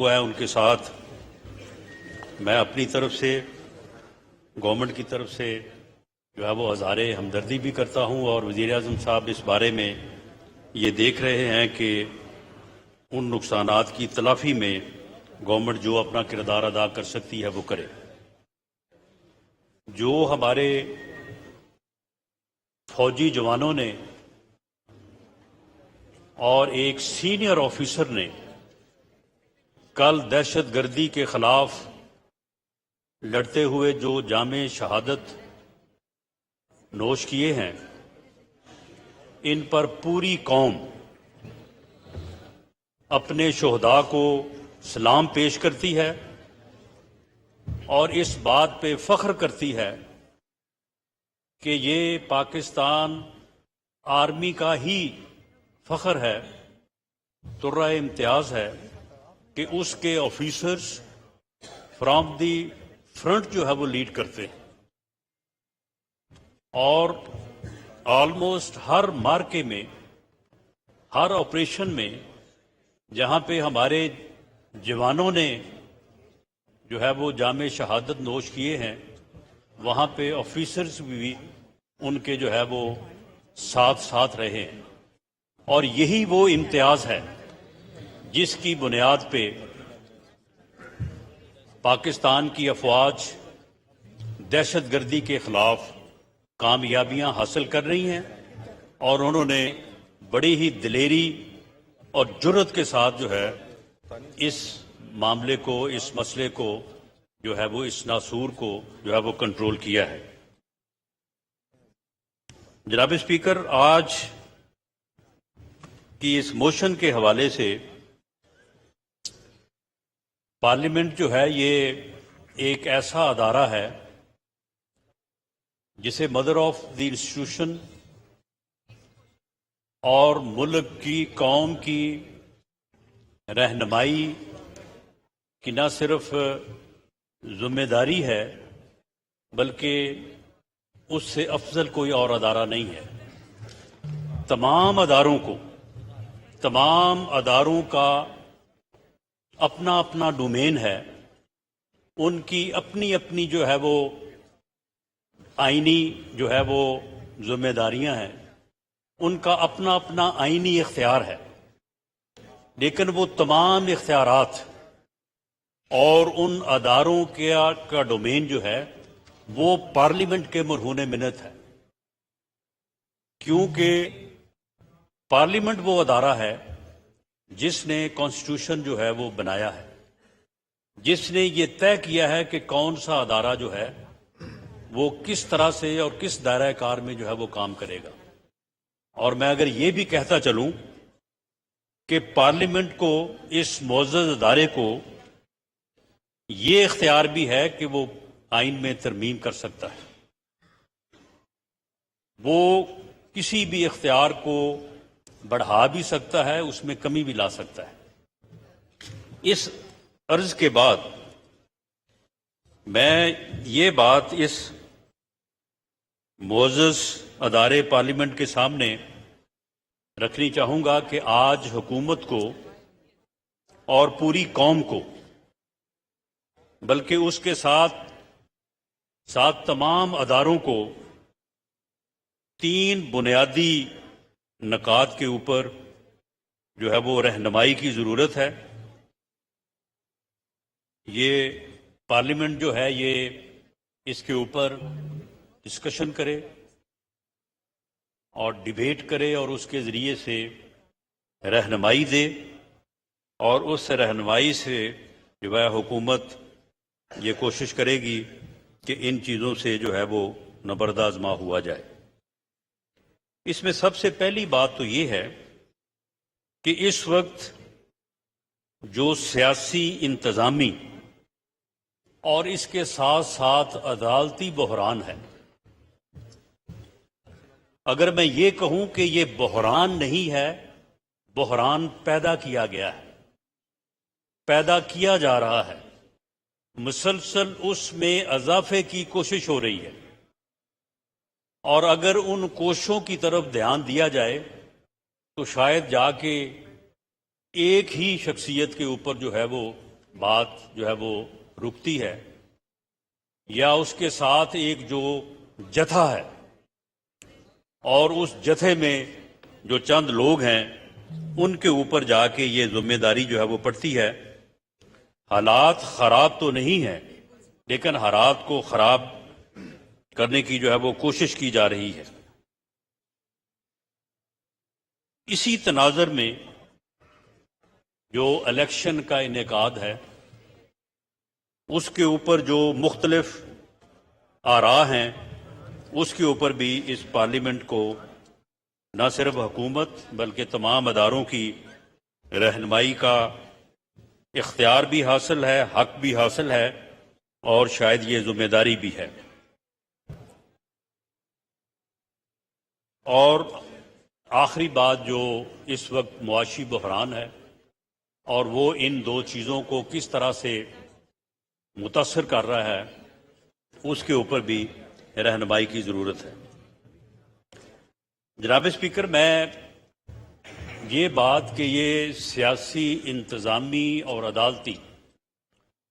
ہوا ہے ان کے ساتھ میں اپنی طرف سے گورنمنٹ کی طرف سے جو ہے وہ اظہار ہمدردی بھی کرتا ہوں، اور وزیر اعظم صاحب اس بارے میں یہ دیکھ رہے ہیں کہ ان نقصانات کی تلافی میں گورنمنٹ جو اپنا کردار ادا کر سکتی ہے وہ کرے۔ جو ہمارے فوجی جوانوں نے اور ایک سینئر آفیسر نے کل دہشت گردی کے خلاف لڑتے ہوئے جو جامِ شہادت نوش کیے ہیں، ان پر پوری قوم اپنے شہداء کو سلام پیش کرتی ہے اور اس بات پہ فخر کرتی ہے کہ یہ پاکستان آرمی کا ہی فخر ہے، ترہ امتیاز ہے کہ اس کے آفیسرز فرام دی فرنٹ جو ہے وہ لیڈ کرتے ہیں، اور آلموسٹ ہر مارکے میں، ہر آپریشن میں جہاں پہ ہمارے جوانوں نے جو ہے وہ جامِ شہادت نوش کیے ہیں، وہاں پہ آفیسرز بھی ان کے جو ہے وہ ساتھ رہے ہیں، اور یہی وہ امتیاز ہے جس کی بنیاد پہ پاکستان کی افواج دہشت گردی کے خلاف کامیابیاں حاصل کر رہی ہیں، اور انہوں نے بڑی ہی دلیری اور جرأت کے ساتھ جو ہے اس معاملے کو، اس مسئلے کو جو ہے وہ، اس ناسور کو جو ہے وہ کنٹرول کیا ہے۔ جناب اسپیکر، آج کی اس موشن کے حوالے سے پارلیمنٹ جو ہے یہ ایک ایسا ادارہ ہے جسے مدر آف دی انسٹیٹیوشن اور ملک کی، قوم کی رہنمائی کی نہ صرف ذمہ داری ہے بلکہ اس سے افضل کوئی اور ادارہ نہیں ہے۔ تمام اداروں کا اپنا اپنا ڈومین ہے، ان کی اپنی اپنی جو ہے وہ آئینی جو ہے وہ ذمہ داریاں ہیں، ان کا اپنا اپنا آئینی اختیار ہے، لیکن وہ تمام اختیارات اور ان اداروں کا ڈومین جو ہے وہ پارلیمنٹ کے مرہون منت ہے، کیونکہ پارلیمنٹ وہ ادارہ ہے جس نے کانسٹیٹیوشن جو ہے وہ بنایا ہے، جس نے یہ طے کیا ہے کہ کون سا ادارہ جو ہے وہ کس طرح سے اور کس دائرہ کار میں جو ہے وہ کام کرے گا۔ اور میں اگر یہ بھی کہتا چلوں کہ پارلیمنٹ کو، اس معزز ادارے کو یہ اختیار بھی ہے کہ وہ آئین میں ترمیم کر سکتا ہے، وہ کسی بھی اختیار کو بڑھا بھی سکتا ہے، اس میں کمی بھی لا سکتا ہے۔ اس عرض کے بعد میں یہ بات اس معزز ادارے پارلیمنٹ کے سامنے رکھنی چاہوں گا کہ آج حکومت کو اور پوری قوم کو، بلکہ اس کے ساتھ تمام اداروں کو 3 بنیادی نکات کے اوپر جو ہے وہ رہنمائی کی ضرورت ہے۔ یہ پارلیمنٹ جو ہے یہ اس کے اوپر ڈسکشن کرے اور ڈیبیٹ کرے اور اس کے ذریعے سے رہنمائی دے، اور اس رہنمائی سے جو ہے حکومت یہ کوشش کرے گی کہ ان چیزوں سے جو ہے وہ نبردآزما ہوا جائے۔ اس میں سب سے پہلی بات تو یہ ہے کہ اس وقت جو سیاسی، انتظامی اور اس کے ساتھ ساتھ عدالتی بحران ہے، اگر میں یہ کہوں کہ یہ بحران نہیں ہے، بحران پیدا کیا گیا ہے، پیدا کیا جا رہا ہے، مسلسل اس میں اضافے کی کوشش ہو رہی ہے، اور اگر ان کوششوں کی طرف دھیان دیا جائے تو شاید جا کے ایک ہی شخصیت کے اوپر جو ہے وہ بات جو ہے وہ رکتی ہے، یا اس کے ساتھ ایک جو جتھا ہے اور اس جتھے میں جو چند لوگ ہیں ان کے اوپر جا کے یہ ذمہ داری جو ہے وہ پڑتی ہے۔ حالات خراب تو نہیں ہیں، لیکن حالات کو خراب کرنے کی جو ہے وہ کوشش کی جا رہی ہے۔ اسی تناظر میں جو الیکشن کا انعقاد ہے اس کے اوپر جو مختلف آراء ہیں اس کے اوپر بھی اس پارلیمنٹ کو نہ صرف حکومت بلکہ تمام اداروں کی رہنمائی کا اختیار بھی حاصل ہے، حق بھی حاصل ہے، اور شاید یہ ذمہ داری بھی ہے۔ اور آخری بات جو اس وقت معاشی بحران ہے اور وہ ان دو چیزوں کو کس طرح سے متاثر کر رہا ہے اس کے اوپر بھی رہنمائی کی ضرورت ہے۔ جناب اسپیکر، میں یہ بات کہ یہ سیاسی، انتظامی اور عدالتی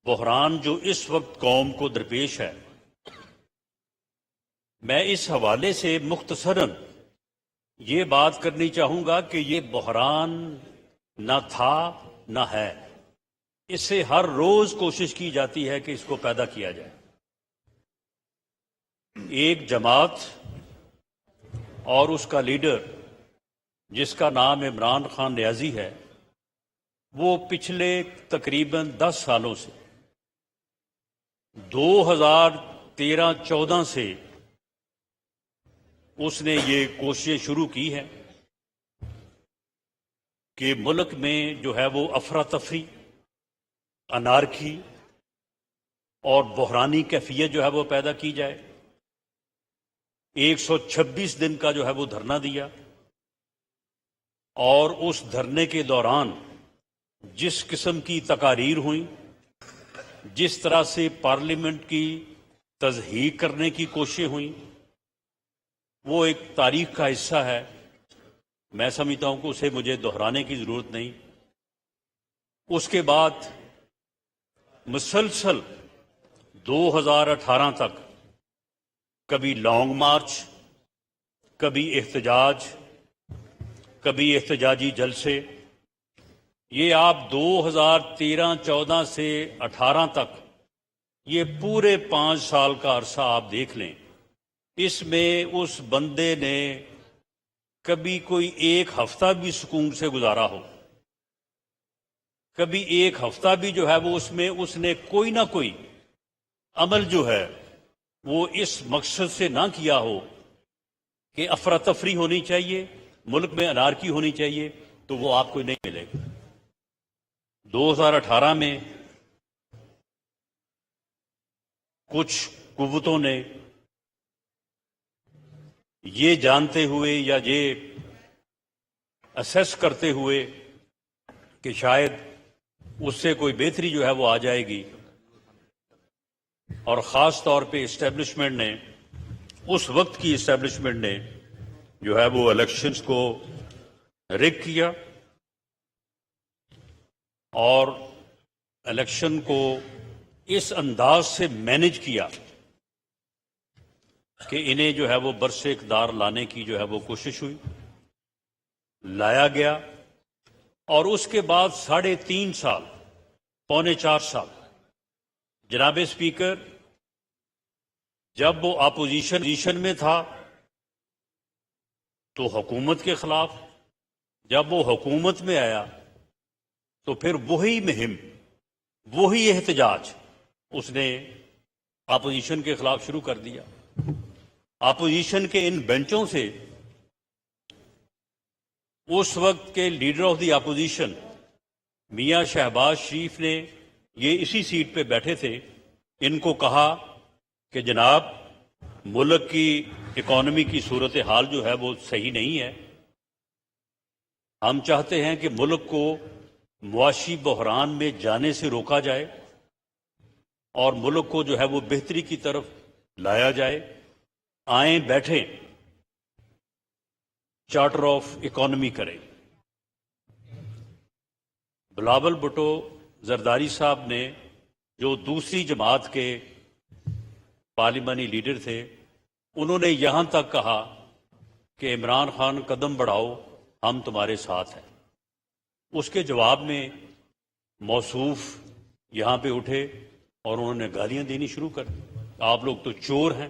بحران جو اس وقت قوم کو درپیش ہے، میں اس حوالے سے مختصراً یہ بات کرنی چاہوں گا کہ یہ بحران نہ تھا نہ ہے۔ اس سے ہر روز کوشش کی جاتی ہے کہ اس کو پیدا کیا جائے۔ ایک جماعت اور اس کا لیڈر جس کا نام عمران خان نیازی ہے، وہ پچھلے تقریباً 10 سالوں سے 2013-14 سے اس نے یہ کوششیں شروع کی ہیں کہ ملک میں جو ہے وہ افراتفری، انارکی اور بحرانی کیفیت جو ہے وہ پیدا کی جائے۔ 126 دن کا جو ہے وہ دھرنا دیا، اور اس دھرنے کے دوران جس قسم کی تقاریر ہوئیں، جس طرح سے پارلیمنٹ کی تضحیک کرنے کی کوششیں ہوئیں، وہ ایک تاریخ کا حصہ ہے۔ میں سمجھتا ہوں کہ اسے مجھے دہرانے کی ضرورت نہیں۔ اس کے بعد مسلسل 2018 تک کبھی لانگ مارچ، کبھی احتجاج، کبھی احتجاجی جلسے۔ یہ آپ 2013-14 سے 18 تک یہ پورے 5 سال کا عرصہ آپ دیکھ لیں، اس میں اس بندے نے کبھی کوئی ایک ہفتہ بھی سکون سے گزارا ہو، کبھی ایک ہفتہ بھی جو ہے وہ اس نے کوئی نہ کوئی عمل جو ہے وہ اس مقصد سے نہ کیا ہو کہ افراتفری ہونی چاہیے، ملک میں انارکی ہونی چاہیے، تو وہ آپ کو نہیں ملے گا۔ 2018 میں کچھ قوتوں نے یہ جانتے ہوئے یا یہ اسیس کرتے ہوئے کہ شاید اس سے کوئی بہتری جو ہے وہ آ جائے گی، اور خاص طور پہ اسٹیبلشمنٹ نے، اس وقت کی اسٹیبلشمنٹ نے جو ہے وہ الیکشنز کو ریگ کیا اور الیکشن کو اس انداز سے مینج کیا کہ انہیں جو ہے وہ برسے اقتدار لانے کی جو ہے وہ کوشش ہوئی، لایا گیا، اور اس کے بعد 3.5 سال، پونے 4 سال، جناب اسپیکر، جب وہ اپوزیشن میں تھا تو حکومت کے خلاف، جب وہ حکومت میں آیا تو پھر وہی مہم، وہی احتجاج اس نے اپوزیشن کے خلاف شروع کر دیا۔ اپوزیشن کے ان بینچوں سے اس وقت کے لیڈر آف دی اپوزیشن میاں شہباز شریف نے، یہ اسی سیٹ پہ بیٹھے تھے، ان کو کہا کہ جناب ملک کی اکانومی کی صورتحال جو ہے وہ صحیح نہیں ہے، ہم چاہتے ہیں کہ ملک کو معاشی بحران میں جانے سے روکا جائے اور ملک کو جو ہے وہ بہتری کی طرف لایا جائے، آئیں بیٹھیں، چارٹر آف اکانومی کریں۔ بلاول بھٹو زرداری صاحب نے جو دوسری جماعت کے پارلیمانی لیڈر تھے انہوں نے یہاں تک کہا کہ عمران خان قدم بڑھاؤ ہم تمہارے ساتھ ہیں۔ اس کے جواب میں موصوف یہاں پہ اٹھے اور انہوں نے گالیاں دینی شروع کر دی۔ آپ لوگ تو چور ہیں،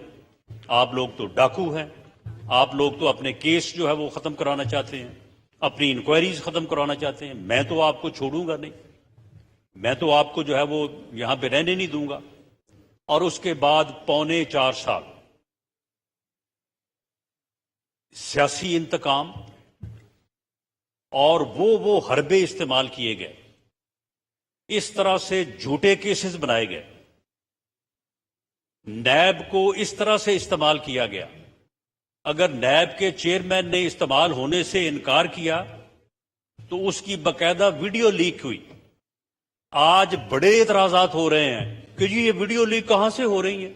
آپ لوگ تو ڈاکو ہیں، آپ لوگ تو اپنے کیس جو ہے وہ ختم کرانا چاہتے ہیں، اپنی انکوائریز ختم کرانا چاہتے ہیں، میں تو آپ کو چھوڑوں گا نہیں، میں تو آپ کو جو ہے وہ یہاں پہ رہنے نہیں دوں گا۔ اور اس کے بعد 4.25 سال سیاسی انتقام اور وہ حربے استعمال کیے گئے، اس طرح سے جھوٹے کیسز بنائے گئے، نیب کو اس طرح سے استعمال کیا گیا۔ اگر نیب کے چیئرمین نے استعمال ہونے سے انکار کیا تو اس کی باقاعدہ ویڈیو لیک ہوئی۔ آج بڑے اعتراضات ہو رہے ہیں کہ جی یہ ویڈیو لیک کہاں سے ہو رہی ہیں،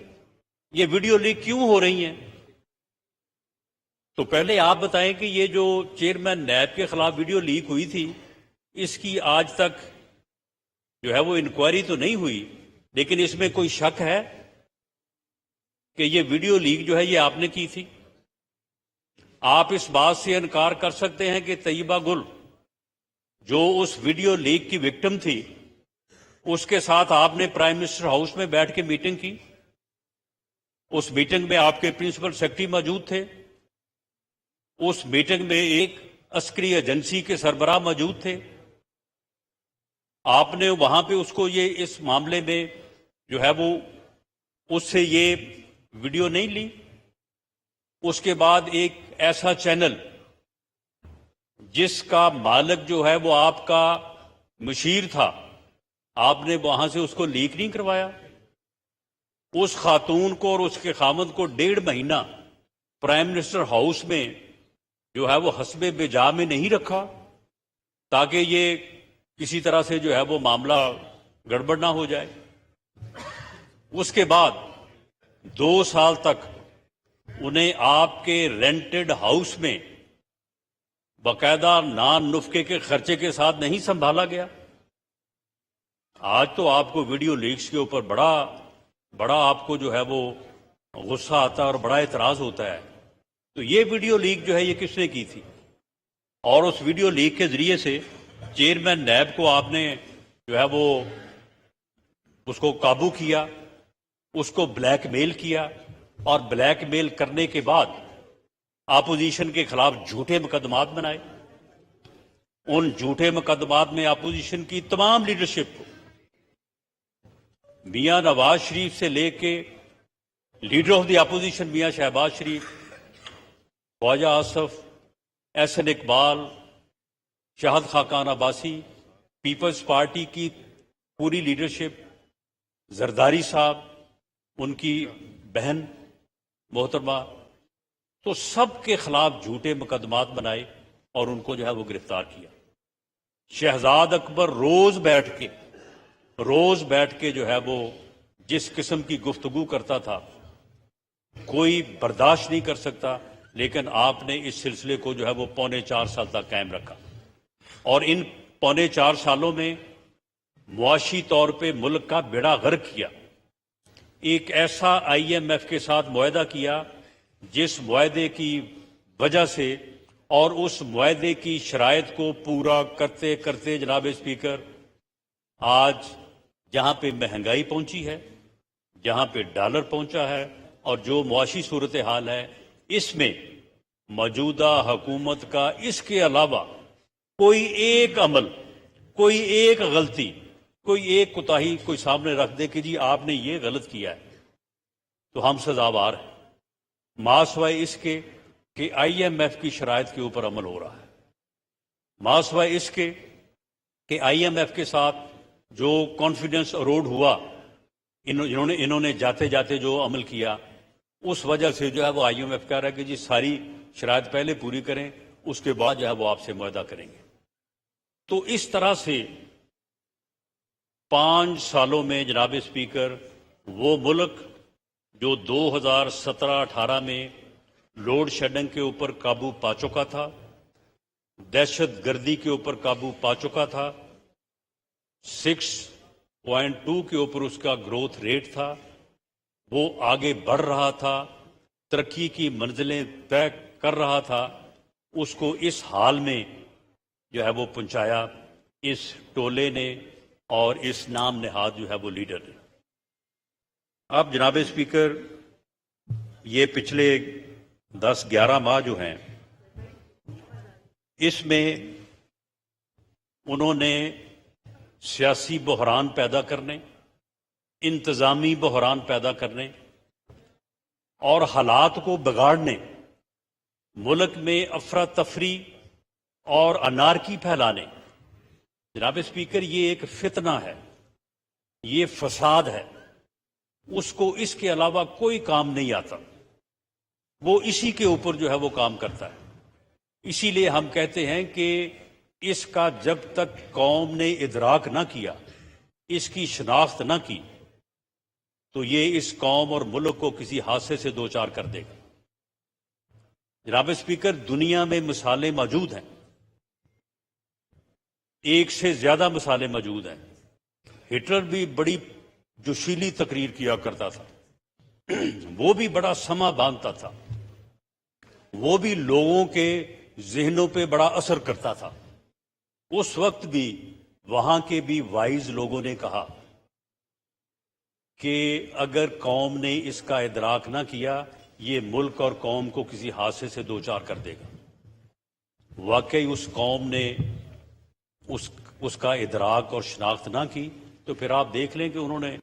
یہ ویڈیو لیک کیوں ہو رہی ہیں؟ تو پہلے آپ بتائیں کہ یہ جو چیئرمین نیب کے خلاف ویڈیو لیک ہوئی تھی اس کی آج تک جو ہے وہ انکوائری تو نہیں ہوئی، لیکن اس میں کوئی شک ہے کہ یہ ویڈیو لیک جو ہے یہ آپ نے کی تھی؟ آپ اس بات سے انکار کر سکتے ہیں کہ طیبہ گل جو اس ویڈیو لیک کی وکٹم تھی اس کے ساتھ آپ نے پرائم منسٹر ہاؤس میں بیٹھ کے میٹنگ کی، اس میٹنگ میں آپ کے پرنسپل سیکرٹری موجود تھے، اس میٹنگ میں ایک عسکری ایجنسی کے سربراہ موجود تھے، آپ نے وہاں پہ اس کو یہ اس معاملے میں جو ہے وہ اس سے یہ ویڈیو نہیں لی؟ اس کے بعد ایک ایسا چینل جس کا مالک جو ہے وہ آپ کا مشیر تھا، آپ نے وہاں سے اس کو لیک نہیں کروایا؟ اس خاتون کو اور اس کے خامد کو 1.5 مہینہ پرائم منسٹر ہاؤس میں جو ہے وہ حسب بجا میں نہیں رکھا تاکہ یہ کسی طرح سے جو ہے وہ معاملہ گڑبڑ نہ ہو جائے؟ اس کے بعد 2 سال تک انہیں آپ کے رینٹڈ ہاؤس میں باقاعدہ نان نفقے کے خرچے کے ساتھ نہیں سنبھالا گیا۔ آج تو آپ کو ویڈیو لیکس کے اوپر بڑا آپ کو جو ہے وہ غصہ آتا ہے اور بڑا اعتراض ہوتا ہے۔ تو یہ ویڈیو لیک جو ہے یہ کس نے کی تھی؟ اور اس ویڈیو لیک کے ذریعے سے چیئرمین نیب کو آپ نے جو ہے وہ اس کو قابو کیا، اس کو بلیک میل کیا، اور بلیک میل کرنے کے بعد اپوزیشن کے خلاف جھوٹے مقدمات بنائے۔ ان جھوٹے مقدمات میں اپوزیشن کی تمام لیڈرشپ کو، میاں نواز شریف سے لے کے لیڈر آف دی اپوزیشن میاں شہباز شریف، خواجہ آصف، احسن اقبال، شاہد خاقان عباسی، پیپلز پارٹی کی پوری لیڈرشپ، زرداری صاحب، ان کی بہن محترمہ، تو سب کے خلاف جھوٹے مقدمات بنائے اور ان کو جو ہے وہ گرفتار کیا۔ شہزاد اکبر روز بیٹھ کے جو ہے وہ جس قسم کی گفتگو کرتا تھا کوئی برداشت نہیں کر سکتا، لیکن آپ نے اس سلسلے کو جو ہے وہ 4.25 سال تک قائم رکھا، اور ان 4.25 سالوں میں معاشی طور پہ ملک کا بیڑا غرق کیا۔ ایک ایسا IMF کے ساتھ معاہدہ کیا جس معاہدے کی وجہ سے اور اس معاہدے کی شرائط کو پورا کرتے کرتے جناب اسپیکر آج جہاں پہ مہنگائی پہنچی ہے، جہاں پہ ڈالر پہنچا ہے، اور جو معاشی صورتحال ہے، اس میں موجودہ حکومت کا اس کے علاوہ کوئی ایک عمل، کوئی ایک غلطی، کوئی ایک کوتاہی کوئی سامنے رکھ دے کہ جی آپ نے یہ غلط کیا ہے تو ہم سزاوار ہیں، ماسوائے اس کے کہ IMF کی شرائط کے اوپر عمل ہو رہا ہے، ماسوائے اس کے کہ IMF کے ساتھ جو کانفیڈنس اروڈ ہوا، انہوں نے جاتے جاتے جو عمل کیا، اس وجہ سے جو ہے وہ IMF کہہ رہا ہے کہ جی ساری شرائط پہلے پوری کریں، اس کے بعد جو ہے وہ آپ سے معاہدہ کریں گے۔ تو اس طرح سے 5 سالوں میں جناب اسپیکر وہ ملک جو 2017-18 میں لوڈ شیڈنگ کے اوپر قابو پا چکا تھا، دہشت گردی کے اوپر قابو پا چکا تھا، 6.2 کے اوپر اس کا گروتھ ریٹ تھا، وہ آگے بڑھ رہا تھا، ترقی کی منزلیں طے کر رہا تھا، اس کو اس حال میں جو ہے وہ پہنچایا اس ٹولے نے اور اس نام نہاد جو ہے وہ لیڈر نے۔ اب جناب اسپیکر، یہ پچھلے 10-11 ماہ جو ہیں، اس میں انہوں نے سیاسی بحران پیدا کرنے، انتظامی بحران پیدا کرنے اور حالات کو بگاڑنے، ملک میں افراتفری اور انارکی پھیلانے۔ جناب اسپیکر، یہ ایک فتنہ ہے، یہ فساد ہے، اس کو اس کے علاوہ کوئی کام نہیں آتا، وہ اسی کے اوپر جو ہے وہ کام کرتا ہے۔ اسی لیے ہم کہتے ہیں کہ اس کا جب تک قوم نے ادراک نہ کیا، اس کی شناخت نہ کی، تو یہ اس قوم اور ملک کو کسی حادثے سے دوچار کر دے گا۔ جناب اسپیکر، دنیا میں مثالیں موجود ہیں، ایک سے زیادہ مثالیں موجود ہیں۔ ہٹلر بھی بڑی جوشیلی تقریر کیا کرتا تھا، وہ بھی بڑا سما باندھتا تھا، وہ بھی لوگوں کے ذہنوں پہ بڑا اثر کرتا تھا۔ اس وقت بھی وہاں کے بھی وائز لوگوں نے کہا کہ اگر قوم نے اس کا ادراک نہ کیا، یہ ملک اور قوم کو کسی حادثے سے دوچار کر دے گا۔ واقعی اس قوم نے اس کا ادراک اور شناخت نہ کی، تو پھر آپ دیکھ لیں کہ انہوں نے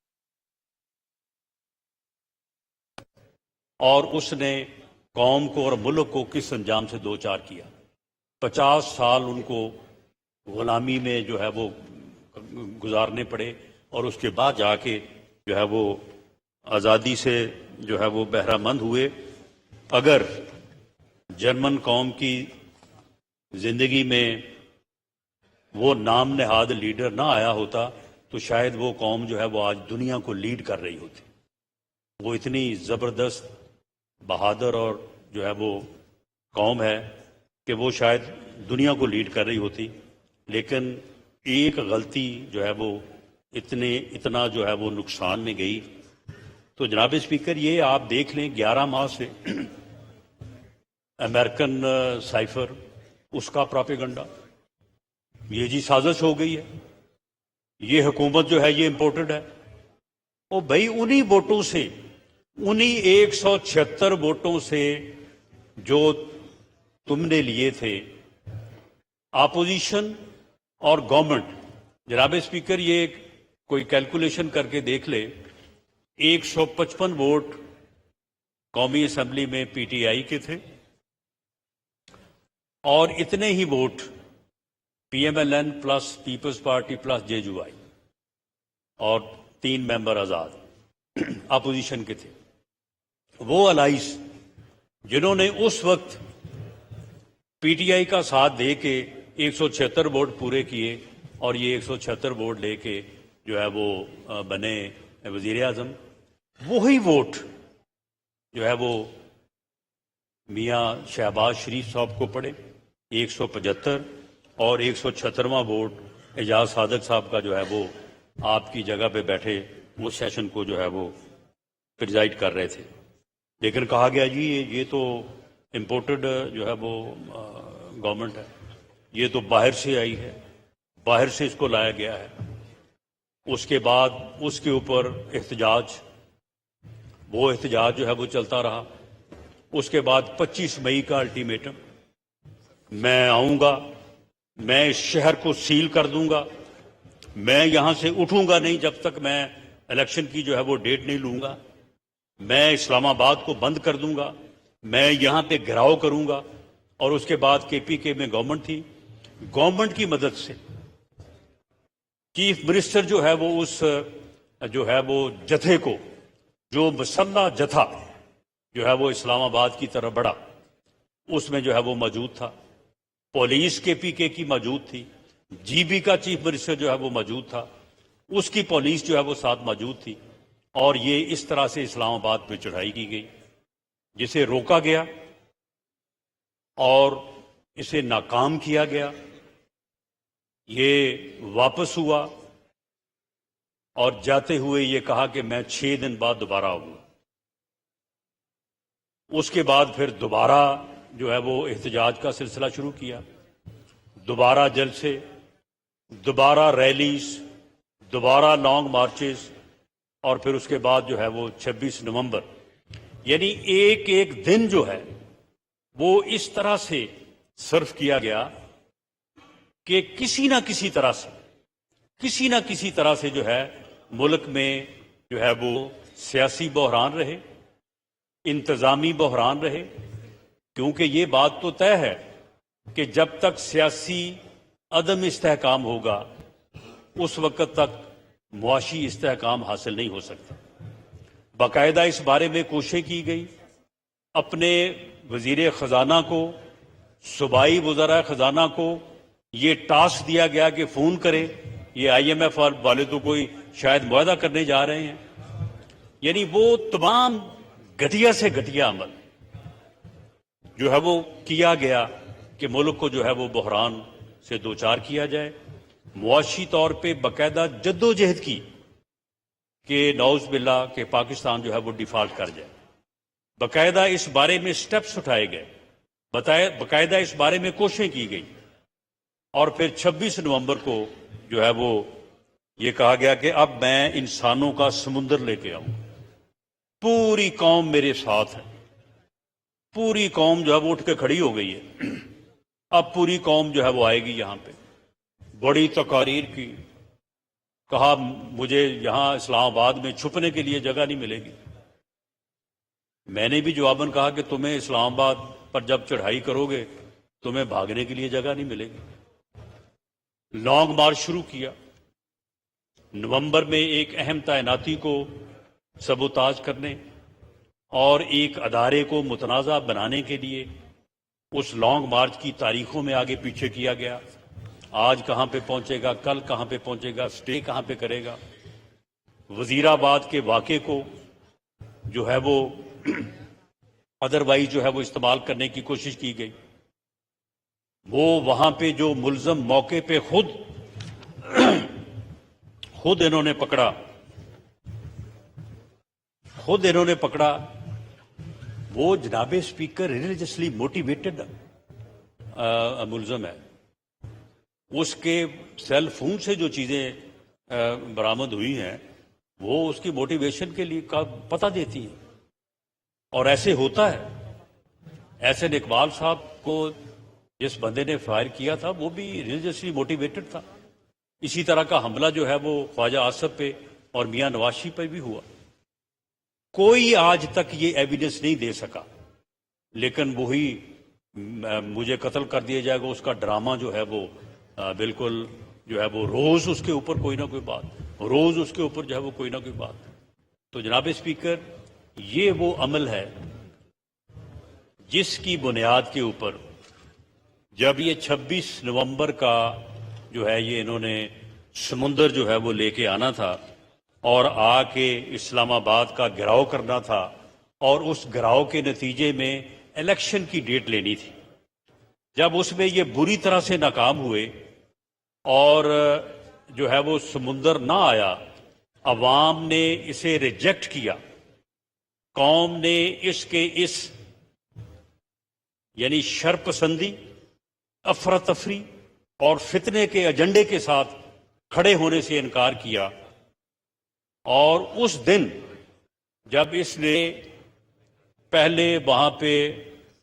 اور اس نے قوم کو اور ملک کو کس انجام سے دوچار کیا۔ 50 سال ان کو غلامی میں جو ہے وہ گزارنے پڑے، اور اس کے بعد جا کے جو ہے وہ آزادی سے جو ہے وہ بہرہ مند ہوئے۔ اگر جرمن قوم کی زندگی میں وہ نام نہاد لیڈر نہ آیا ہوتا تو شاید وہ قوم جو ہے وہ آج دنیا کو لیڈ کر رہی ہوتی۔ وہ اتنی زبردست، بہادر اور جو ہے وہ قوم ہے کہ وہ شاید دنیا کو لیڈ کر رہی ہوتی، لیکن ایک غلطی جو ہے وہ اتنا جو ہے وہ نقصان میں گئی۔ تو جناب اسپیکر، یہ آپ دیکھ لیں 11 ماہ سے امریکن سائفر، اس کا پراپیگنڈا، یہ جی سازش ہو گئی ہے، یہ حکومت جو ہے یہ امپورٹڈ ہے۔ اور بھائی انہی ووٹوں سے، انہی 176 ووٹوں سے جو تم نے لیے تھے، اپوزیشن اور گورنمنٹ، جناب اسپیکر یہ کوئی کیلکولیشن کر کے دیکھ لے، 155 ووٹ قومی اسمبلی میں پی ٹی آئی کے تھے، اور اتنے ہی vote P M L N plus Peoples Party plus J U I, اور 3 ممبر آزاد اپوزیشن کے تھے۔ وہ الائز جنہوں نے اس وقت پی ٹی آئی کا ساتھ دے کے 176 ووٹ پورے کیے، اور یہ 176 ووٹ لے کے جو ہے وہ بنے وزیر اعظم، وہی ووٹ جو ہے وہ میاں شہباز شریف صاحب کو پڑے 175، اور 176واں ووٹ اعجاز صادق صاحب کا جو ہے وہ آپ کی جگہ پہ بیٹھے اس سیشن کو جو ہے وہ پریزائڈ کر رہے تھے۔ لیکن کہا گیا جی یہ تو امپورٹڈ جو ہے وہ گورنمنٹ ہے، یہ تو باہر سے آئی ہے، باہر سے اس کو لایا گیا ہے۔ اس کے بعد اس کے اوپر احتجاج، وہ احتجاج جو ہے وہ چلتا رہا۔ اس کے بعد 25 مئی کا الٹیمیٹم، میں آؤں گا، میں اس شہر کو سیل کر دوں گا، میں یہاں سے اٹھوں گا نہیں جب تک میں الیکشن کی جو ہے وہ ڈیٹ نہیں لوں گا، میں اسلام آباد کو بند کر دوں گا، میں یہاں پہ گھراؤ کروں گا۔ اور اس کے بعد کے پی کے میں گورنمنٹ تھی، گورنمنٹ کی مدد سے چیف منسٹر جو ہے وہ اس جو ہے وہ جتھے کو، جو مسلح جتھا جو ہے وہ اسلام آباد کی طرف بڑھا، اس میں جو ہے وہ موجود تھا، پولیس کے پی کے کی موجود تھی، جی بی کا چیف منسٹر جو ہے وہ موجود تھا، اس کی پولیس جو ہے وہ ساتھ موجود تھی، اور یہ اس طرح سے اسلام آباد پہ چڑھائی کی گئی، جسے روکا گیا اور اسے ناکام کیا گیا۔ یہ واپس ہوا اور جاتے ہوئے یہ کہا کہ میں 6 دن بعد دوبارہ آؤں گا۔ اس کے بعد پھر دوبارہ جو ہے وہ احتجاج کا سلسلہ شروع کیا، دوبارہ جلسے، دوبارہ ریلیز، دوبارہ لانگ مارچز، اور پھر اس کے بعد جو ہے وہ 26 نومبر، یعنی ایک ایک دن جو ہے وہ اس طرح سے صرف کیا گیا کہ کسی نہ کسی طرح سے جو ہے ملک میں جو ہے وہ سیاسی بحران رہے، انتظامی بحران رہے، کیونکہ یہ بات تو طے ہے کہ جب تک سیاسی عدم استحکام ہوگا اس وقت تک معاشی استحکام حاصل نہیں ہو سکتا۔ باقاعدہ اس بارے میں کوشش کی گئی، اپنے وزیر خزانہ کو، صوبائی وزراء خزانہ کو یہ ٹاسک دیا گیا کہ فون کرے، یہ IMF والے تو کوئی شاید معاہدہ کرنے جا رہے ہیں، یعنی وہ تمام گھٹیا سے گھٹیا عمل جو ہے وہ کیا گیا کہ ملک کو جو ہے وہ بحران سے دوچار کیا جائے، معاشی طور پہ باقاعدہ جدوجہد کی کہ نعوذ باللہ کہ پاکستان جو ہے وہ ڈیفالٹ کر جائے، باقاعدہ اس بارے میں سٹیپس اٹھائے گئے، باقاعدہ اس بارے میں کوششیں کی گئی، اور پھر 26 نومبر کو جو ہے وہ یہ کہا گیا کہ اب میں انسانوں کا سمندر لے کے آؤں، پوری قوم میرے ساتھ ہے، پوری قوم جو ہے وہ اٹھ کے کھڑی ہو گئی ہے، اب پوری قوم جو ہے وہ آئے گی یہاں پہ، بڑی تقاریر کی، کہا مجھے یہاں اسلام آباد میں چھپنے کے لیے جگہ نہیں ملے گی۔ میں نے بھی جواباً کہا کہ تمہیں اسلام آباد پر جب چڑھائی کرو گے تمہیں بھاگنے کے لیے جگہ نہیں ملے گی۔ لانگ مارچ شروع کیا، نومبر میں ایک اہم تعیناتی کو سبوتاژ کرنے اور ایک ادارے کو متنازع بنانے کے لیے اس لانگ مارچ کی تاریخوں میں آگے پیچھے کیا گیا، آج کہاں پہ پہنچے گا، کل کہاں پہ پہنچے گا، سٹے کہاں پہ کرے گا۔ وزیر آباد کے واقعے کو جو ہے وہ ادروائز جو ہے وہ استعمال کرنے کی کوشش کی گئی، وہ وہاں پہ جو ملزم موقع پہ خود انہوں نے پکڑا وہ جناب اسپیکر ریلیجسلی موٹیویٹڈ ملزم ہے، اس کے سیل فون سے جو چیزیں برآمد ہوئی ہیں وہ اس کی موٹیویشن کے لیے کا پتہ دیتی ہیں، اور ایسے ہوتا ہے۔ احسن اقبال صاحب کو جس بندے نے فائر کیا تھا وہ بھی ریلیجسلی موٹیویٹڈ تھا، اسی طرح کا حملہ جو ہے وہ خواجہ آصف پہ اور میاں نواز شریف پہ بھی ہوا، کوئی آج تک یہ ایویڈنس نہیں دے سکا، لیکن وہی مجھے قتل کر دیا جائے گا اس کا ڈرامہ جو ہے وہ بالکل جو ہے وہ روز اس کے اوپر کوئی نہ کوئی بات، روز اس کے اوپر جو ہے وہ کوئی نہ کوئی بات۔ تو جناب اسپیکر، یہ وہ عمل ہے جس کی بنیاد کے اوپر جب یہ 26 نومبر کا جو ہے یہ انہوں نے سمندر جو ہے وہ لے کے آنا تھا اور آ کے اسلام آباد کا گھیراؤ کرنا تھا، اور اس گھیراؤ کے نتیجے میں الیکشن کی ڈیٹ لینی تھی، جب اس میں یہ بری طرح سے ناکام ہوئے اور جو ہے وہ سمندر نہ آیا، عوام نے اسے ریجیکٹ کیا، قوم نے اس یعنی شرپسندی، افراتفری اور فتنے کے ایجنڈے کے ساتھ کھڑے ہونے سے انکار کیا، اور اس دن جب اس نے پہلے وہاں پہ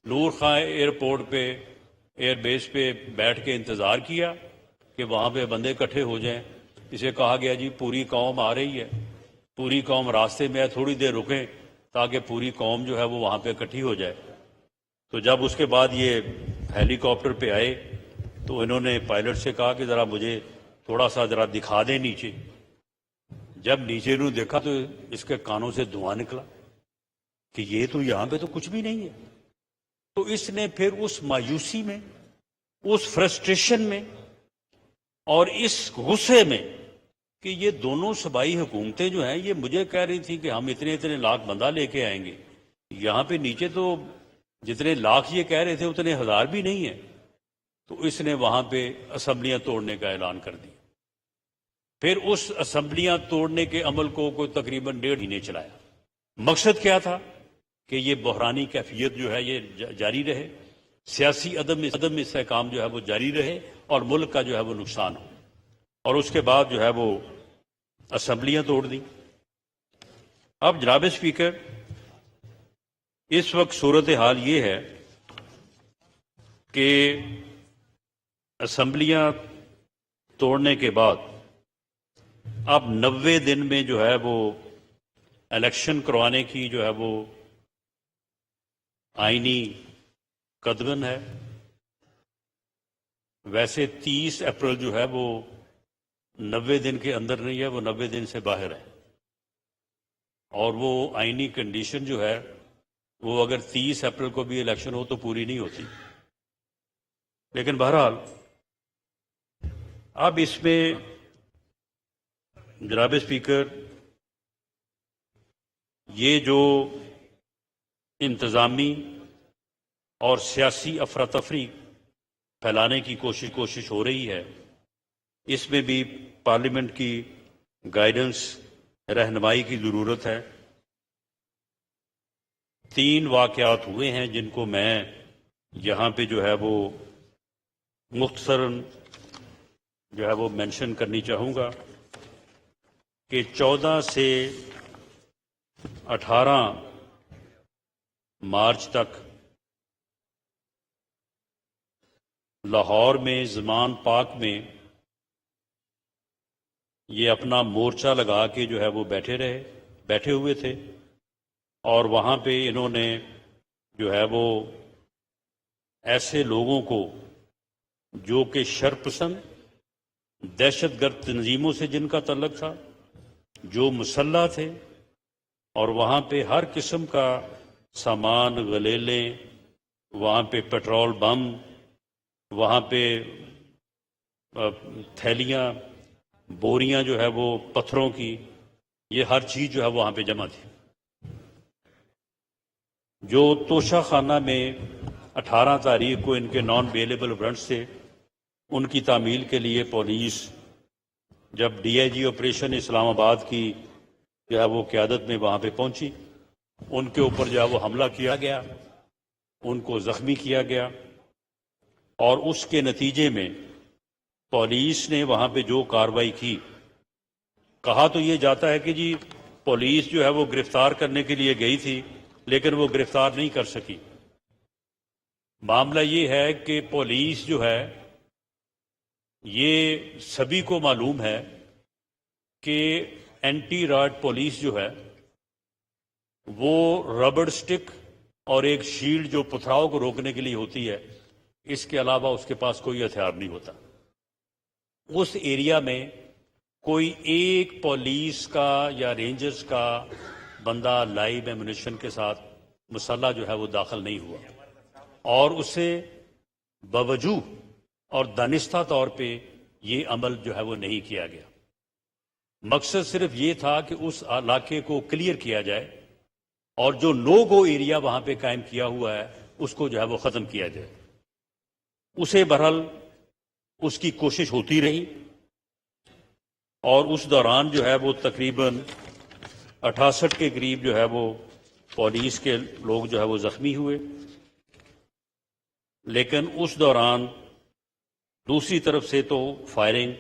نور خان ایئرپورٹ پہ ایئر بیس پہ بیٹھ کے انتظار کیا کہ وہاں پہ بندے اکٹھے ہو جائیں، اسے کہا گیا جی پوری قوم آ رہی ہے، پوری قوم راستے میں ہے، تھوڑی دیر رکیں تاکہ پوری قوم جو ہے وہ وہاں پہ اکٹھی ہو جائے۔ تو جب اس کے بعد یہ ہیلی کاپٹر پہ آئے تو انہوں نے پائلٹ سے کہا کہ ذرا مجھے تھوڑا سا ذرا دکھا دیں نیچے، جب نیچے انہوں نے دیکھا تو اس کے کانوں سے دھواں نکلا کہ یہ تو یہاں پہ تو کچھ بھی نہیں ہے۔ تو اس نے پھر اس مایوسی میں، اس فرسٹریشن میں اور اس غصے میں کہ یہ دونوں صوبائی حکومتیں جو ہیں یہ مجھے کہہ رہی تھی کہ ہم اتنے لاکھ بندہ لے کے آئیں گے، یہاں پہ نیچے تو جتنے لاکھ یہ کہہ رہے تھے اتنے ہزار بھی نہیں ہیں، تو اس نے وہاں پہ اسمبلیاں توڑنے کا اعلان کر دیا۔ پھر اس اسمبلیاں توڑنے کے عمل کو کوئی تقریباً 1.5 مہینے چلایا۔ مقصد کیا تھا کہ یہ بحرانی کیفیت جو ہے یہ جاری رہے، سیاسی عدم استحکام جو ہے وہ جاری رہے اور ملک کا جو ہے وہ نقصان ہو، اور اس کے بعد جو ہے وہ اسمبلیاں توڑ دیں۔ اب جناب اسپیکر، اس وقت صورتحال یہ ہے کہ اسمبلیاں توڑنے کے بعد اب 90 دن میں جو ہے وہ الیکشن کروانے کی جو ہے وہ آئینی قدغن ہے۔ ویسے 30 اپریل جو ہے وہ 90 دن کے اندر نہیں ہے، وہ 90 دن سے باہر ہے، اور وہ آئینی کنڈیشن جو ہے وہ اگر 30 اپریل کو بھی الیکشن ہو تو پوری نہیں ہوتی۔ لیکن بہرحال اب اس میں جناب اسپیکر یہ جو انتظامی اور سیاسی افراتفری پھیلانے کی کوشش ہو رہی ہے، اس میں بھی پارلیمنٹ کی گائیڈنس، رہنمائی کی ضرورت ہے۔ 3 واقعات ہوئے ہیں جن کو میں یہاں پہ جو ہے وہ مختصراً جو ہے وہ مینشن کرنی چاہوں گا کہ 14 سے 18 مارچ تک لاہور میں زمان پاک میں یہ اپنا مورچہ لگا کے جو ہے وہ بیٹھے ہوئے تھے، اور وہاں پہ انہوں نے جو ہے وہ ایسے لوگوں کو جو کہ شرپسند دہشت گرد تنظیموں سے جن کا تعلق تھا، جو مسلح تھے، اور وہاں پہ ہر قسم کا سامان، غلیلیں، وہاں پہ پیٹرول بم، وہاں پہ تھیلیاں، بوریاں جو ہے وہ پتھروں کی، یہ ہر چیز جو ہے وہاں پہ جمع تھی۔ جو توشہ خانہ میں 18 تاریخ کو ان کے نان بیلیبل وارنٹس تھے، ان کی تعمیل کے لیے پولیس جب ڈی آئی جی آپریشن اسلام آباد کی جو ہے وہ قیادت میں وہاں پہ پہنچی، ان کے اوپر جو ہے وہ حملہ کیا گیا، ان کو زخمی کیا گیا، اور اس کے نتیجے میں پولیس نے وہاں پہ جو کارروائی کی، کہا تو یہ جاتا ہے کہ جی پولیس جو ہے وہ گرفتار کرنے کے لیے گئی تھی لیکن وہ گرفتار نہیں کر سکی۔ معاملہ یہ ہے کہ پولیس جو ہے، یہ سبھی کو معلوم ہے کہ اینٹی رائٹ پولیس جو ہے وہ ربڑ سٹک اور ایک شیلڈ جو پتھراؤ کو روکنے کے لیے ہوتی ہے، اس کے علاوہ اس کے پاس کوئی ہتھیار نہیں ہوتا۔ اس ایریا میں کوئی ایک پولیس کا یا رینجرز کا بندہ لائیو ایمونیشن کے ساتھ مسلح جو ہے وہ داخل نہیں ہوا، اور اسے باوجود اور دانستہ طور پہ یہ عمل جو ہے وہ نہیں کیا گیا۔ مقصد صرف یہ تھا کہ اس علاقے کو کلیئر کیا جائے اور جو نو گو ایریا وہاں پہ قائم کیا ہوا ہے اس کو جو ہے وہ ختم کیا جائے۔ اسے بہرحال اس کی کوشش ہوتی رہی، اور اس دوران جو ہے وہ تقریباً 68 کے قریب جو ہے وہ پولیس کے لوگ جو ہے وہ زخمی ہوئے۔ لیکن اس دوران دوسری طرف سے تو فائرنگ،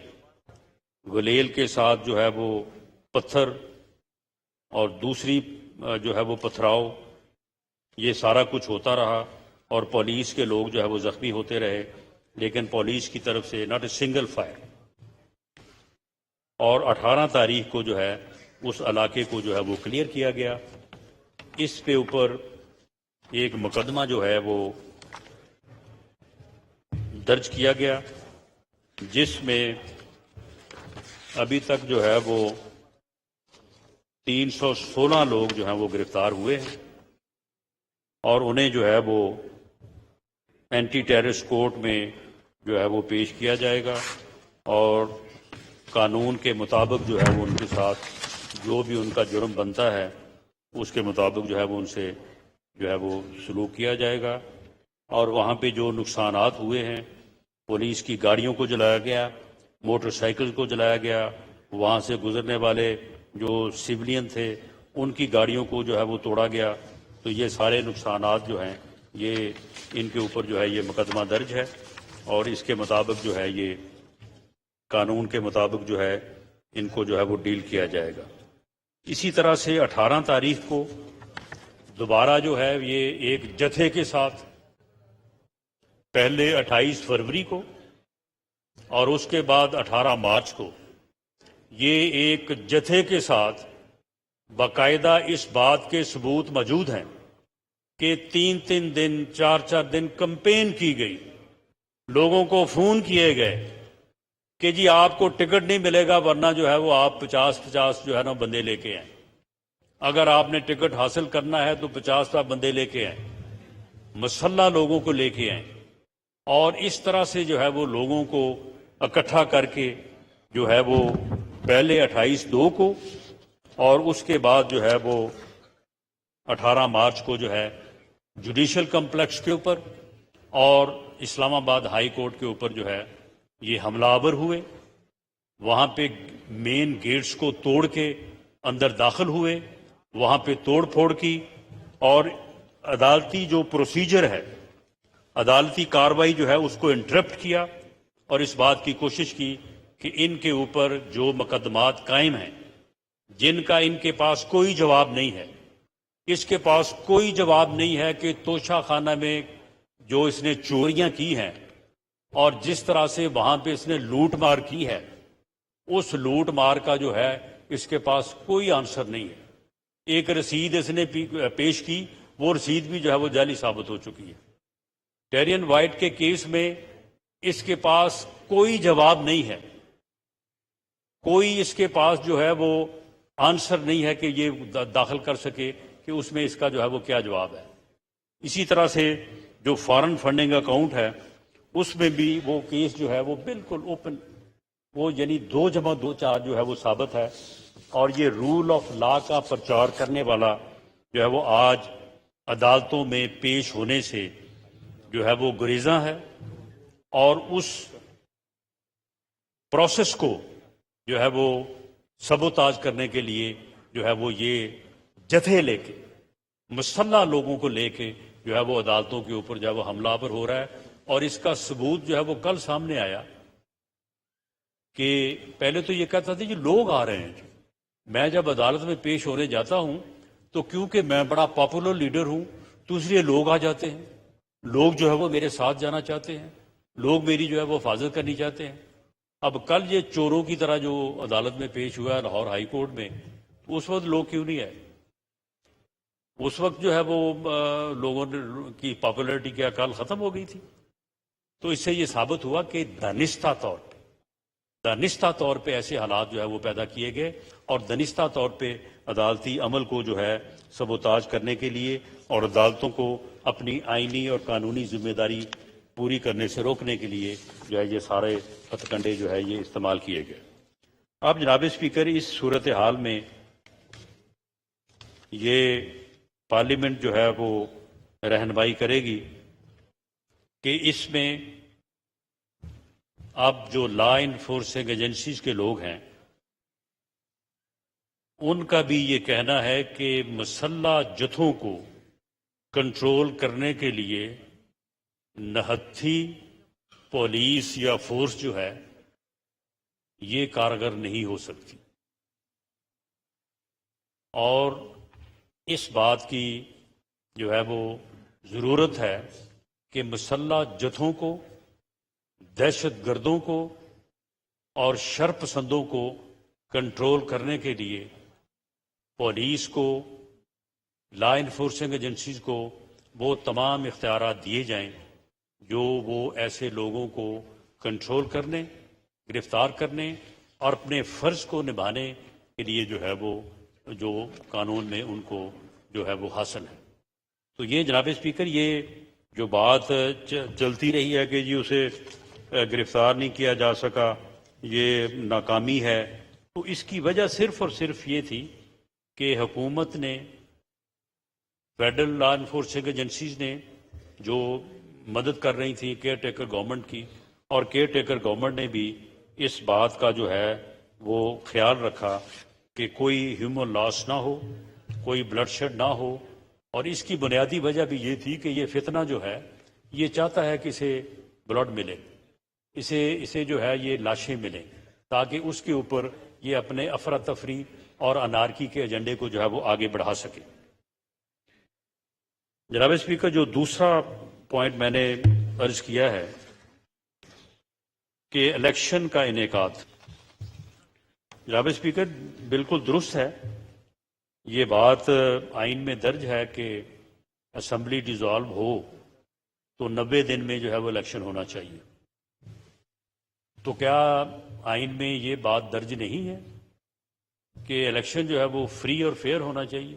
گلیل کے ساتھ جو ہے وہ پتھر، اور دوسری جو ہے وہ پتھراؤ، یہ سارا کچھ ہوتا رہا، اور پولیس کے لوگ جو ہے وہ زخمی ہوتے رہے، لیکن پولیس کی طرف سے ناٹ اے سنگل فائر۔ اور 18 تاریخ کو جو ہے اس علاقے کو جو ہے وہ کلیئر کیا گیا۔ اس پہ اوپر ایک مقدمہ جو ہے وہ درج کیا گیا، جس میں ابھی تک جو ہے وہ 316 لوگ جو ہیں وہ گرفتار ہوئے ہیں، اور انہیں جو ہے وہ اینٹی ٹیررسٹ کورٹ میں جو ہے وہ پیش کیا جائے گا، اور قانون کے مطابق جو ہے وہ ان کے ساتھ جو بھی ان کا جرم بنتا ہے اس کے مطابق جو ہے وہ ان سے جو ہے وہ سلوک کیا جائے گا۔ اور وہاں پہ جو نقصانات ہوئے ہیں، پولیس کی گاڑیوں کو جلایا گیا، موٹر سائیکل کو جلایا گیا، وہاں سے گزرنے والے جو سویلین تھے ان کی گاڑیوں کو جو ہے وہ توڑا گیا. تو یہ سارے نقصانات جو ہیں یہ ان کے اوپر جو ہے یہ مقدمہ درج ہے اور اس کے مطابق جو ہے یہ قانون کے مطابق جو ہے ان کو جو ہے وہ ڈیل کیا جائے گا. اسی طرح سے 18 تاریخ کو دوبارہ جو ہے یہ ایک جتھے کے ساتھ پہلے 28 فروری کو اور اس کے بعد 18 مارچ کو یہ ایک جتھے کے ساتھ باقاعدہ اس بات کے ثبوت موجود ہیں کہ 3 دن 4 دن کمپین کی گئی, لوگوں کو فون کیے گئے کہ جی آپ کو ٹکٹ نہیں ملے گا ورنہ جو ہے وہ آپ 50 جو ہے نا بندے لے کے آئیں, اگر آپ نے ٹکٹ حاصل کرنا ہے تو 50 بندے لے کے آئیں, مسلح لوگوں کو لے کے آئیں. اور اس طرح سے جو ہے وہ لوگوں کو اکٹھا کر کے جو ہے وہ پہلے 28/2 کو اور اس کے بعد جو ہے وہ 18 مارچ کو جو ہے جوڈیشل کمپلیکس کے اوپر اور اسلام آباد ہائی کورٹ کے اوپر جو ہے یہ حملہ آور ہوئے. وہاں پہ مین گیٹس کو توڑ کے اندر داخل ہوئے, وہاں پہ توڑ پھوڑ کی اور عدالتی جو پروسیجر ہے, عدالتی کارروائی جو ہے اس کو انٹرپٹ کیا اور اس بات کی کوشش کی کہ ان کے اوپر جو مقدمات قائم ہیں جن کا ان کے پاس کوئی جواب نہیں ہے, اس کے پاس کوئی جواب نہیں ہے کہ توشہ خانہ میں جو اس نے چوریاں کی ہیں اور جس طرح سے وہاں پہ اس نے لوٹ مار کی ہے, اس لوٹ مار کا جو ہے اس کے پاس کوئی آنسر نہیں ہے. ایک رسید اس نے پیش کی, وہ رسید بھی جو ہے وہ جعلی ثابت ہو چکی ہے. ڈیرین وائٹ کے کیس میں اس کے پاس کوئی جواب نہیں ہے, کوئی اس کے پاس جو ہے وہ آنسر نہیں ہے کہ یہ داخل کر سکے کہ اس میں اس کا جو ہے وہ کیا جواب ہے. اسی طرح سے جو فارن فنڈنگ اکاؤنٹ ہے اس میں بھی وہ کیس جو ہے وہ بالکل اوپن, وہ یعنی 2+2=4 جو ہے وہ ثابت ہے. اور یہ رول آف لا کا پرچار کرنے والا جو ہے وہ آج عدالتوں میں پیش ہونے سے جو ہے وہ گریزاں ہے اور اس پروسیس کو جو ہے وہ سبوتاج کرنے کے لیے جو ہے وہ یہ جتھے لے کے مسلح لوگوں کو لے کے جو ہے وہ عدالتوں کے اوپر جو ہے وہ حملہ آور ہو رہا ہے. اور اس کا ثبوت جو ہے وہ کل سامنے آیا کہ پہلے تو یہ کہتا تھا کہ لوگ آ رہے ہیں. میں جب عدالت میں پیش ہونے جاتا ہوں تو کیونکہ میں بڑا پاپولر لیڈر ہوں تو اس لیے لوگ آ جاتے ہیں, لوگ جو ہے وہ میرے ساتھ جانا چاہتے ہیں, لوگ میری جو ہے وہ حفاظت کرنی چاہتے ہیں. اب کل یہ چوروں کی طرح جو عدالت میں پیش ہوا ہے لاہور ہائی کورٹ میں, تو اس وقت لوگ کیوں نہیں آئے؟ اس وقت جو ہے وہ لوگوں کی پاپولرٹی کیا کل ختم ہو گئی تھی. تو اس سے یہ ثابت ہوا کہ دانستہ طور پہ ایسے حالات جو ہے وہ پیدا کیے گئے اور دانستہ طور پہ عدالتی عمل کو جو ہے سبوتاج کرنے کے لیے اور عدالتوں کو اپنی آئینی اور قانونی ذمہ داری پوری کرنے سے روکنے کے لیے جو ہے یہ سارے ہتھ کنڈے جو ہے یہ استعمال کیے گئے. اب جناب اسپیکر, اس صورتحال میں یہ پارلیمنٹ جو ہے وہ رہنمائی کرے گی کہ اس میں اب جو لا انفورسنگ ایجنسیز کے لوگ ہیں ان کا بھی یہ کہنا ہے کہ مسلح جتھوں کو کنٹرول کرنے کے لیے نہتھی پولیس یا فورس جو ہے یہ کارگر نہیں ہو سکتی. اور اس بات کی جو ہے وہ ضرورت ہے کہ مسلح جتھوں کو, دہشت گردوں کو اور شر پسندوں کو کنٹرول کرنے کے لیے پولیس کو, لا انفورسنگ ایجنسیز کو وہ تمام اختیارات دیے جائیں جو وہ ایسے لوگوں کو کنٹرول کرنے, گرفتار کرنے اور اپنے فرض کو نبھانے کے لیے جو ہے وہ جو قانون میں ان کو جو ہے وہ حاصل ہے. تو یہ جناب اسپیکر یہ جو بات چلتی رہی ہے کہ جی اسے گرفتار نہیں کیا جا سکا, یہ ناکامی ہے, تو اس کی وجہ صرف اور صرف یہ تھی کہ حکومت نے, فیڈرل لا انفورسنگ ایجنسیز نے جو مدد کر رہی تھی کیئر ٹیکر گورنمنٹ کی, اور کیئر ٹیکر گورنمنٹ نے بھی اس بات کا جو ہے وہ خیال رکھا کہ کوئی ہیومن لاس نہ ہو، کوئی بلڈ شیڈ نہ ہو، اور اس کی بنیادی وجہ بھی یہ تھی کہ یہ فتنہ جو ہے یہ چاہتا ہے کہ اسے بلڈ ملے، اسے جو ہے یہ لاشیں ملیں، تاکہ اس کے اوپر یہ اپنے افراتفری اور انارکی کے ایجنڈے کو جو ہے وہ آگے بڑھا سکے۔ جناب اسپیکر، جو دوسرا پوائنٹ میں نے عرض کیا ہے کہ الیکشن کا انعقاد، جناب اسپیکر بالکل درست ہے، یہ بات آئین میں درج ہے کہ اسمبلی ڈیزالو ہو تو 90 دن میں جو ہے وہ الیکشن ہونا چاہیے۔ تو کیا آئین میں یہ بات درج نہیں ہے کہ الیکشن جو ہے وہ فری اور فیئر ہونا چاہیے؟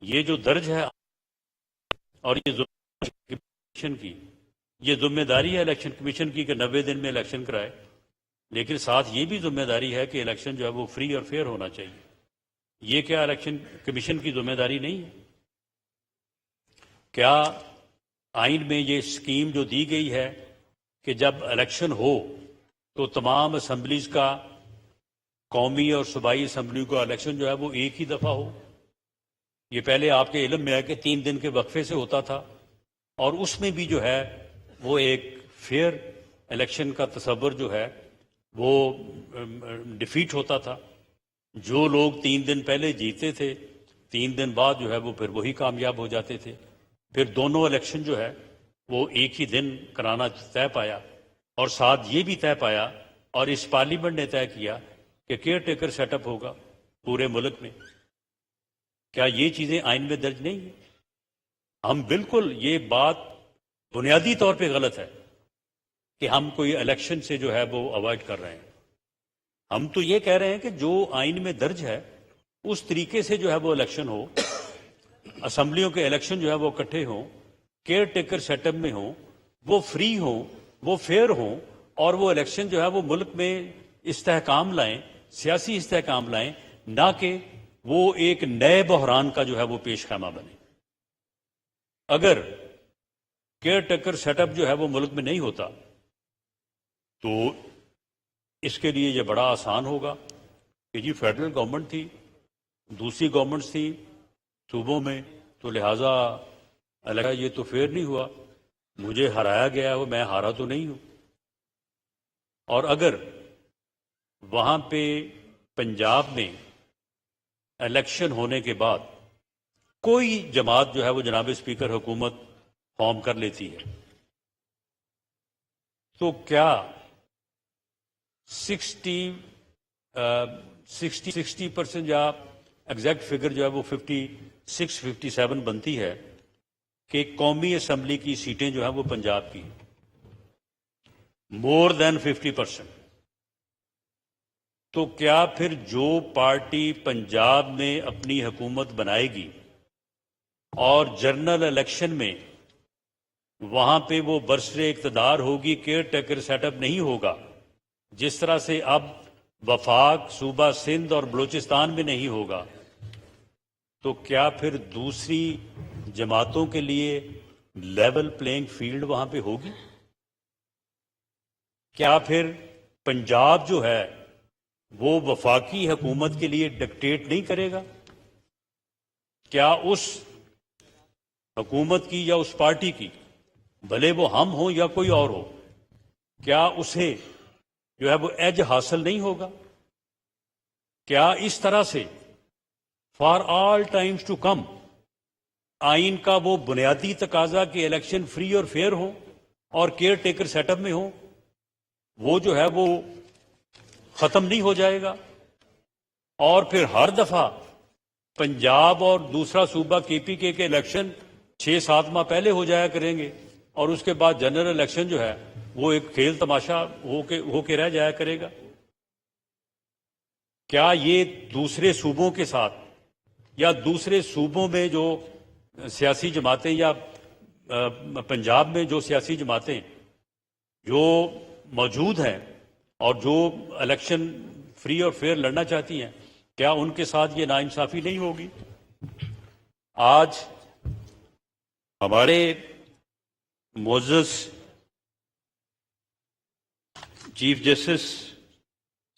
یہ جو درج ہے اور یہ کمیشن کی، یہ ذمہ داری ہے الیکشن کمیشن کی کہ 90 دن میں الیکشن کرائے، لیکن ساتھ یہ بھی ذمہ داری ہے کہ الیکشن جو ہے وہ فری اور فیئر ہونا چاہیے۔ یہ کیا الیکشن کمیشن کی ذمہ داری نہیں ہے؟ کیا آئین میں یہ اسکیم جو دی گئی ہے کہ جب الیکشن ہو تو تمام اسمبلیز کا، قومی اور صوبائی اسمبلی کا الیکشن جو ہے وہ ایک ہی دفعہ ہو؟ یہ پہلے آپ کے علم میں ہے کہ 3 دن کے وقفے سے ہوتا تھا، اور اس میں بھی جو ہے وہ ایک فیئر الیکشن کا تصور جو ہے وہ ڈیفیٹ ہوتا تھا۔ جو لوگ 3 دن پہلے جیتے تھے 3 دن بعد جو ہے وہ پھر وہی کامیاب ہو جاتے تھے۔ پھر دونوں الیکشن جو ہے وہ ایک ہی دن کرانا طے پایا، اور ساتھ یہ بھی طے پایا اور اس پارلیمنٹ نے طے کیا کہ کیئر ٹیکر سیٹ اپ ہوگا پورے ملک میں۔ کیا یہ چیزیں آئین میں درج نہیں ہیں؟ ہم بالکل، یہ بات بنیادی طور پہ غلط ہے کہ ہم کوئی الیکشن سے جو ہے وہ اوائڈ کر رہے ہیں۔ ہم تو یہ کہہ رہے ہیں کہ جو آئین میں درج ہے اس طریقے سے جو ہے وہ الیکشن ہو، اسمبلیوں کے الیکشن جو ہے وہ اکٹھے ہوں، کیئر ٹیکر سیٹ اپ میں ہوں، وہ فری ہوں، وہ فیئر ہوں، اور وہ الیکشن جو ہے وہ ملک میں استحکام لائیں، سیاسی استحکام لائیں، نہ کہ وہ ایک نئے بحران کا جو ہے وہ پیش خیمہ بنے۔ اگر کیئر ٹیکر سیٹ اپ جو ہے وہ ملک میں نہیں ہوتا تو اس کے لیے یہ بڑا آسان ہوگا کہ جی فیڈرل گورنمنٹ تھی، دوسری گورنمنٹس تھی صوبوں میں، تو لہٰذا یہ تو فیئر نہیں ہوا، مجھے ہرایا گیا ہے، میں ہارا تو نہیں ہوں۔ اور اگر وہاں پہ پنجاب میں الیکشن ہونے کے بعد کوئی جماعت جو ہے وہ جناب اسپیکر حکومت فارم کر لیتی ہے، تو کیا 60% یا ایگزیکٹ فگر جو ہے وہ 56-57 بنتی ہے کہ قومی اسمبلی کی سیٹیں جو ہیں وہ پنجاب کی مور دین 50%، تو کیا پھر جو پارٹی پنجاب میں اپنی حکومت بنائے گی اور جنرل الیکشن میں وہاں پہ وہ برسر اقتدار ہوگی، کیئر ٹیکر سیٹ اپ نہیں ہوگا، جس طرح سے اب وفاق صوبہ سندھ اور بلوچستان میں نہیں ہوگا، تو کیا پھر دوسری جماعتوں کے لیے لیول پلینگ فیلڈ وہاں پہ ہوگی؟ کیا پھر پنجاب جو ہے وہ وفاقی حکومت کے لیے ڈکٹیٹ نہیں کرے گا؟ کیا اس حکومت کی یا اس پارٹی کی، بھلے وہ ہم ہوں یا کوئی اور ہو، کیا اسے جو ہے وہ ایج حاصل نہیں ہوگا؟ کیا اس طرح سے for all times to come آئین کا وہ بنیادی تقاضا کہ الیکشن فری اور فیئر ہو اور کیئر ٹیکر سیٹ اپ میں ہو، وہ جو ہے وہ ختم نہیں ہو جائے گا؟ اور پھر ہر دفعہ پنجاب اور دوسرا صوبہ KPK کے الیکشن 6-7 ماہ پہلے ہو جایا کریں گے، اور اس کے بعد جنرل الیکشن جو ہے وہ ایک کھیل تماشا ہو کے رہ جایا کرے گا؟ کیا یہ دوسرے صوبوں کے ساتھ یا دوسرے صوبوں میں جو سیاسی جماعتیں یا پنجاب میں جو سیاسی جماعتیں جو موجود ہیں اور جو الیکشن فری اور فیئر لڑنا چاہتی ہیں، کیا ان کے ساتھ یہ ناانصافی نہیں ہوگی؟ آج ہمارے معزز چیف جسٹس